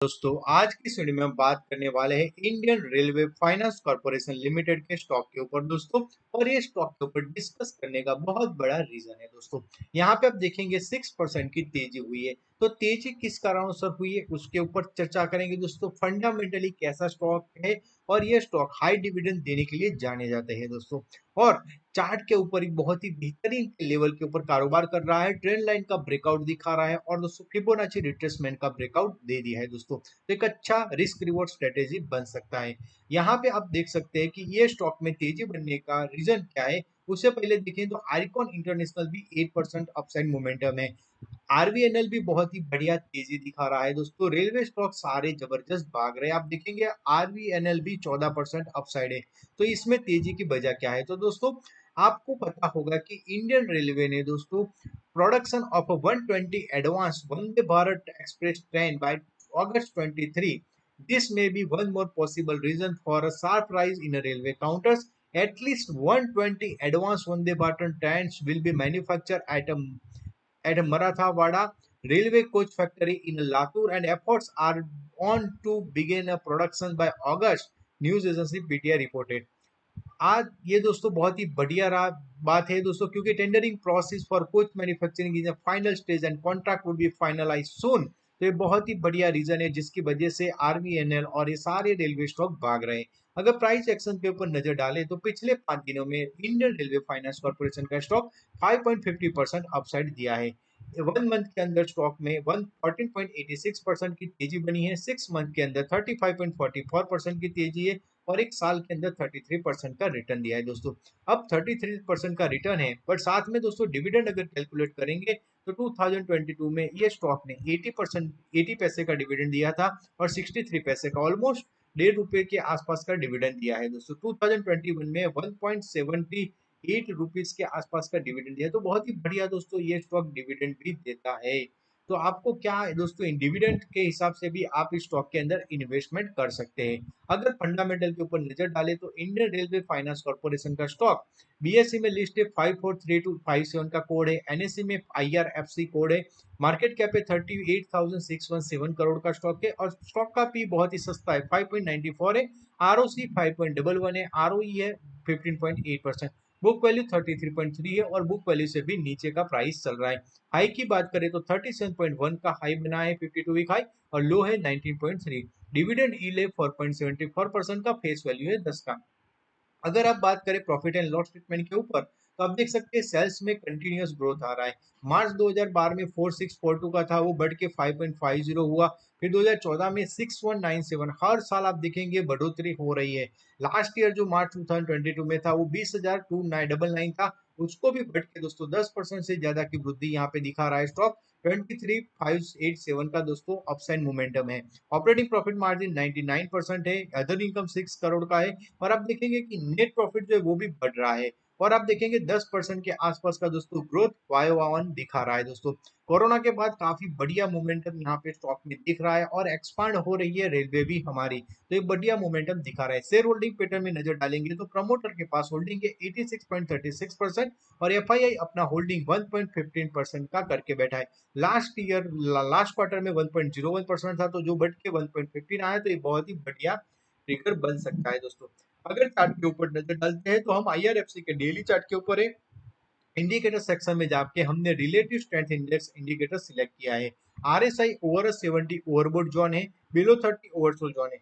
दोस्तों आज की इस वीडियो में हम बात करने वाले हैं Indian railway finance corporation limited के स्टॉक के ऊपर दोस्तों। और ये स्टॉक के ऊपर डिस्कस करने का बहुत बड़ा रीजन है दोस्तों। यहाँ पे आप देखेंगे 6% की तेजी हुई है। तो तेजी किस कारणों हुई है उसके ऊपर चर्चा करेंगे दोस्तों। फंडामेंटली कैसा स्टॉक है और ये स्टॉक हाई डिविडेंड देने के लिए जाने जाते हैं दोस्तों। और चार्ट के ऊपर एक बहुत ही बेहतरीन लेवल के ऊपर कारोबार कर रहा है, ट्रेंड लाइन का ब्रेकआउट दिखा रहा है और दोस्तों फिबोनाची रिट्रेसमेंट का ब्रेकआउट दे दिया है दोस्तों। तो एक अच्छा रिस्क रिवॉर्ड स्ट्रेटेजी बन सकता है। यहाँ पे आप देख सकते हैं कि ये स्टॉक में तेजी बनने का रीजन क्या है। उससे पहले देखें तो आईकॉन इंटरनेशनल भी 8% अपसाइड मोमेंटम है। आरवीएनएल भी बहुत ही बढ़िया तेजी दिखा रहा है दोस्तों। रेलवे स्टॉक सारे जबरदस्त भाग रहे हैं। आप देखेंगे आरवीएनएल भी 14% अपसाइड है। तो इसमें तेजी की वजह क्या है? तो दोस्तों आपको पता होगा कि इंडियन रेलवे ने दोस्तों production of 120 advance Vande Bharat Express train by August 23. This may be one more possible reason for a sharp rise in railway counters. At least 120 advanced Vande Bharat trains will be manufactured at Marathawada Railway Coach Factory in Latur, and efforts are on to begin a production by August. News agency PTI reported. आज ये दोस्तों बहुत ही बढ़िया बात है दोस्तों, क्योंकि tendering process for coach manufacturing is a final stage and contract would be finalize soon. तो ये बहुत ही बढ़िया रीजन है जिसकी वजह से आरवीएनएल और ये सारे रेलवे स्टॉक भाग रहे हैं। अगर प्राइस एक्शन के ऊपर नजर डालें तो पिछले 5 दिनों में इंडियन रेलवे फाइनेंस कॉर्पोरेशन का स्टॉक 5.50% अपसाइड दिया है। 1 मंथ के अंदर स्टॉक में 14.86% की तेजी बनी है। 6 मंथ के अंदर 35.44% की तेजी है और एक साल के अंदर 33% का रिटर्न दिया है दोस्तों। अब 33% का रिटर्न है, पर साथ में दोस्तों डिविडेंड अगर कैलकुलेट करेंगे तो 2022 में ये स्टॉक ने 80 पैसे का डिविडेंड दिया था और 63 पैसे का ऑलमोस्ट ₹1.5 के आसपास का डिविडेंड दिया है दोस्तों। 2021 में 1.78 रुपीज के आसपास का डिविडेंड दिया है। तो बहुत ही बढ़िया दोस्तों ये स्टॉक डिविडेंड भी देता है। तो आपको क्या है दोस्तों, इन डिविडेंड के हिसाब से भी आप इस स्टॉक के अंदर इन्वेस्टमेंट कर सकते हैं। अगर फंडामेंटल के ऊपर नजर डाले तो इंडियन रेलवे फाइनेंस कॉर्पोरेशन का स्टॉक बीएसई में लिस्ट है, 543257 का कोड है। एनएसई में आईआरएफसी कोड है। मार्केट कैप है 38,617 करोड़ का स्टॉक है और स्टॉक का पी बहुत ही सस्ता है, 5.94 है। आरओसी 5.11 है। आरओई है 15.8%। बुक वैल्यू 33.3 है और बुक वैल्यू से भी नीचे का प्राइस चल रहा है। हाई की बात करें तो 37.1 का हाई बना है, 52 वीक हाई, और लो है 19.3। डिविडेंड यील्ड है 4.74% का, फेस वैल्यू है 10 का। अगर आप बात करें प्रॉफिट एंड लॉस स्टेटमेंट के ऊपर तो आप देख सकते हैं सेल्स में कंटिन्यूअस ग्रोथ आ रहा है। मार्च 2012 में 4642 का था, वो बढ़ के 5.50 हुआ। फिर 2014 में 6197। हर साल आप देखेंगे बढ़ोतरी हो रही है। लास्ट ईयर जो मार्च 2022 में था वो 20,2999 था, उसको भी बढ़ के दोस्तों 10% से ज्यादा की वृद्धि यहाँ पे दिखा रहा है स्टॉक। 23,587 का दोस्तों अपसाइड मोमेंटम है। ऑपरेटिंग प्रॉफिट मार्जिन 99% है। अदर इनकम 6 करोड़ का है। और आप देखेंगे कि नेट प्रॉफिट जो है वो भी बढ़ रहा है। और आप देखेंगे 10% के आसपास का दोस्तों ग्रोथ वाई दिखा रहा है दोस्तों। कोरोना के बाद काफी बढ़िया मोमेंटम यहाँ पे स्टॉक में दिख रहा है और एक्सपांड हो रही है रेलवे भी हमारी। तो एक बढ़िया मोमेंटम दिखा रहा है। शेयर होल्डिंग पैटर्न में नजर डालेंगे तो प्रमोटर के पास होल्डिंग है 86.36% और एफआईआई अपना होल्डिंग 1.15% का करके बैठा है। लास्ट क्वार्टर में 1.01% था, तो जो बढ़ के 1.15 आया, तो ये बहुत ही बढ़िया ट्रिगर बन सकता है दोस्तों। अगर चार्ट के ऊपर नजर डालते हैं तो हम आईआरएफसी के डेली चार्ट के ऊपर है। इंडिकेटर सेक्शन में जाके हमने relative strength index indicator select किया है। आरएसआई ओवर 70 ओवरबोट जोन है, बिलो 30 ओवरसोल्ड जोन है।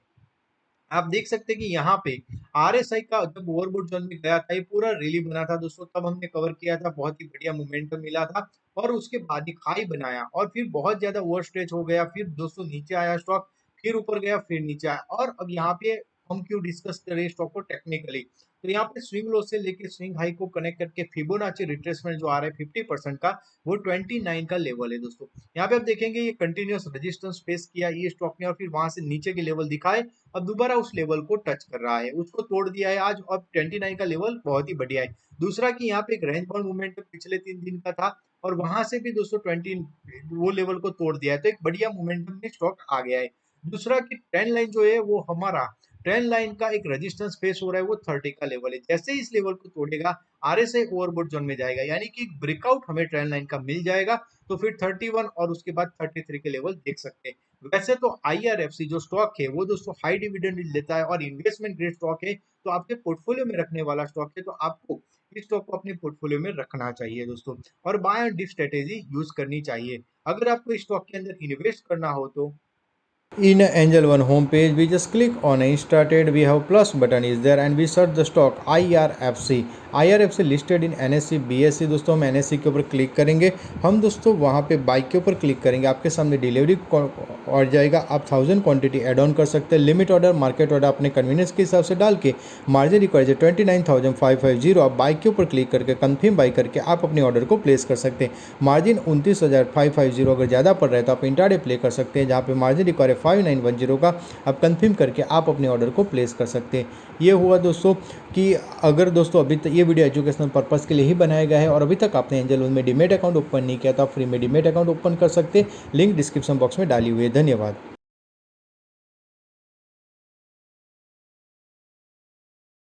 आप देख सकते हैं कि यहाँ पे आरएसआई का जब ओवरबोट जोन में गया था, ये पूरा रैली बना था दोस्तों, तब हमने कवर किया था, बहुत ही बढ़िया मोमेंटम मिला था। और उसके बाद एक हाई बनाया और फिर बहुत ज्यादा ओवर स्ट्रेच हो गया, फिर दोस्तों नीचे आया स्टॉक, फिर ऊपर गया, फिर नीचे आया। और अब यहाँ पे हम क्यों डिस्कस करें स्टॉक को टेक्निकली, तो यहाँ पे स्विंग लो से लेके स्विंग हाई को कनेक्ट करके फिबोनाची रिट्रेसमेंट जो आ रहा है 50% का, वो 29 का लेवल है दोस्तों। यहाँ पे आप देखेंगे ये कंटिन्यूअस रेजिस्टेंस फेस किया ये स्टॉक ने और फिर वहां से नीचे के लेवल दिखाए। अब दोबारा उस लेवल को टच कर रहा है, उसको तोड़ दिया है आज। अब 29 का लेवल बहुत ही बढ़िया है। दूसरा कि यहाँ पे एक रेंज बाउंड मूवमेंट पिछले 3 दिन का था और वहां से भी दोस्तों 20 वो लेवल को तोड़ दिया है, तो एक बढ़िया मोमेंटम में स्टॉक आ गया है। दूसरा कि ट्रेंड लाइन जो है वो हमारा ट्रेंड लाइन का एक रेजिस्टेंस फेस हो रहा है, वो 30 का लेवल है। जैसे ही इस लेवल को तोड़ेगा आरएसआई ओवरबोट जोन में जाएगा, यानी कि ब्रेकआउट हमें ट्रेंड लाइन का मिल जाएगा। तो फिर 31 और उसके बाद 33 के लेवल देख सकते हैं। वैसे तो IRFC जो स्टॉक है वो दोस्तों हाई डिविडेंड देता है और इन्वेस्टमेंट ग्रेड स्टॉक है, तो आपके पोर्टफोलियो में रखने वाला स्टॉक है, तो आपको इस स्टॉक को अपने पोर्टफोलियो में रखना चाहिए दोस्तों। और buy and dip strategy use करनी चाहिए। अगर आपको इस स्टॉक के अंदर इन्वेस्ट करना हो तो In Angel One homepage, we just click on Started. We have plus button is there and we search the stock IRFC. IRFC listed in NSE BSE। दोस्तों हम NSE के ऊपर क्लिक करेंगे, हम दोस्तों वहाँ पे बाइक के ऊपर क्लिक करेंगे, आपके सामने डिलीवरी और जाएगा। आप 1000 क्वांटिटी ऐड ऑन कर सकते हैं। लिमिट ऑर्डर मार्केट ऑर्डर अपने कन्वीनियंस के हिसाब से डाल के मार्जिन रिक्वायर्ड 29,550। आप बाइक के ऊपर क्लिक करके कन्फर्म बाई करके आप अपने ऑर्डर को प्लेस कर सकते हैं। मार्जिन 29,550 अगर ज़्यादा पड़ रहा है तो आप इंट्राडे प्ले कर सकते हैं, जहाँ पे मार्जिन रिक्वायर्ड 5910 का आप कंफर्म करके आप अपने ऑर्डर को प्लेस कर सकते हैं। ये हुआ दोस्तों कि अगर दोस्तों अभी तक ये वीडियो एजुकेशनल पर्पस के लिए ही बनाया गया है और अभी तक आपने एंजल वन में डीमेट अकाउंट ओपन नहीं किया तो आप फ्री में डीमेट अकाउंट ओपन कर सकते हैं। लिंक डिस्क्रिप्शन बॉक्स में डाली हुई है। धन्यवाद।